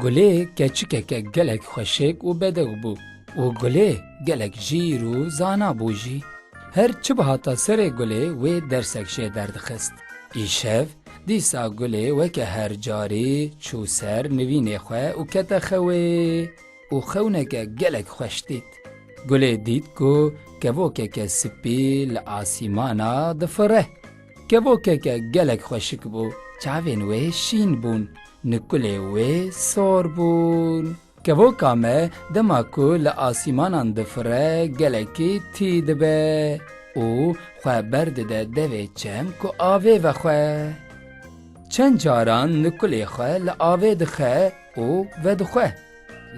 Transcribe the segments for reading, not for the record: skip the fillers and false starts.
گلê keçikeke gelek xweşik û bedeg bû û gulê gelek jîr û zana bû jî. Her çi bihata serê gulê wê dersek jê derdixist. Îşev dîsa gulê weke her carî çû ser nivînê xwe û kete xewê û xewneke gelek xweş dît. Gulê dît ku kevokeke spî li asîmana difire. Kevokeke gelek xweşik bû, çavên wê şîn bûn, nikulê wê sor bûn. Kevoka me dema ku li asîmanan difire gelekî tî dibe û xwe berdide devê çem ku avê vexwe. Çend caran nikulê xwe li avê dixe û vedixwe.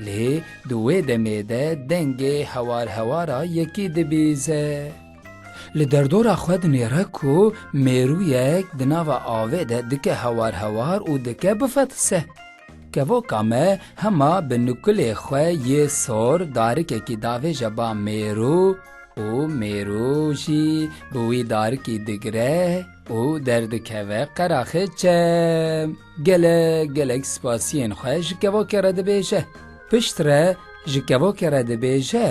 Lê di wê demê de dengê hewar hewara yekî dibîze. Li derdora xwe dinêre ku mêrûyek di nava avê de dike hewar hewar û dike bifetise. Kevoka me hema bi nikulê xwe yê sor darikekî davêje ba mêrû û mêrû jî bi wî darikî digire û derdikeve qeraxê çem. Gelek gelek spasiyên xwe ji kevokê re dibêje. Pişt re ji kevokê re dibêje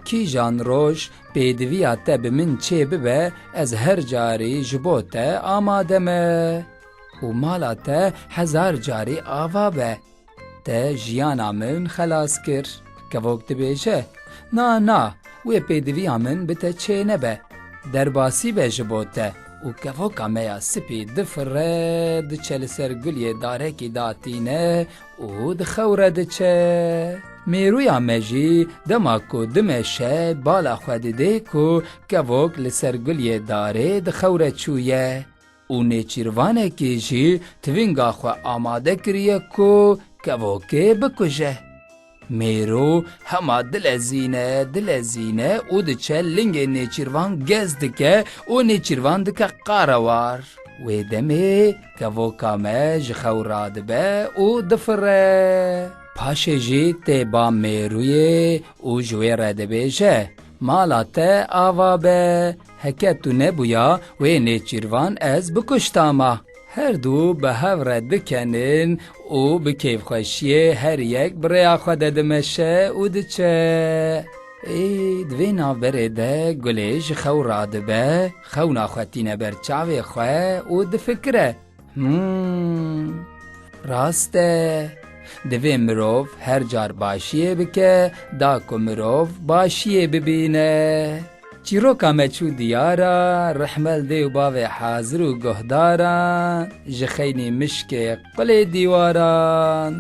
kîjan roj pêdiviya te bi min çê bibe ez her carî ji bo te amade me û mala te hezar carî ava be. Te jiyana min xelas kir. Kevok dibêje na na wê pêdiviya min bi te çê nebe. Derbasî be ji bo te û kevoka me ya spî difire diçe li ser guliyê darekî datîne û dixewre diçe. Mêrûya me jî dema ku dimeşe bala xwe didê ku kevok li ser guliyê darê dixewre çûye û nêçîrvanekî jî tivînga xwe amade kiriye ku kevokê bikuje. Mêrû hema dilezîne û diçe lingê nêçîrvan gez dike û nêçîrvan dike qarewar. Wê demê kevoka me ji xewra dibe û difire. Paşê jî tê ba mêrûyê û ji wê re dibêje mala te ava be. Heke tu nebûya wê nêçîrvan ez bikuştama. Her du bi hev re dikenin û bi kêfxweşiyê her yek bi rêya xwe de dimeşe û diçe. Di vê navberê de gulê ji xewra dibe, xewna xwe tîne ber çavê xwe û difikire. Rast e. Divê mirov her car başiyê bike da ku mirov başiyê bibîne. Çîroka me çû diyara, rihmel dê û bavê hazir û guhdaran, ji xeynî mişkê qulê dîwaran.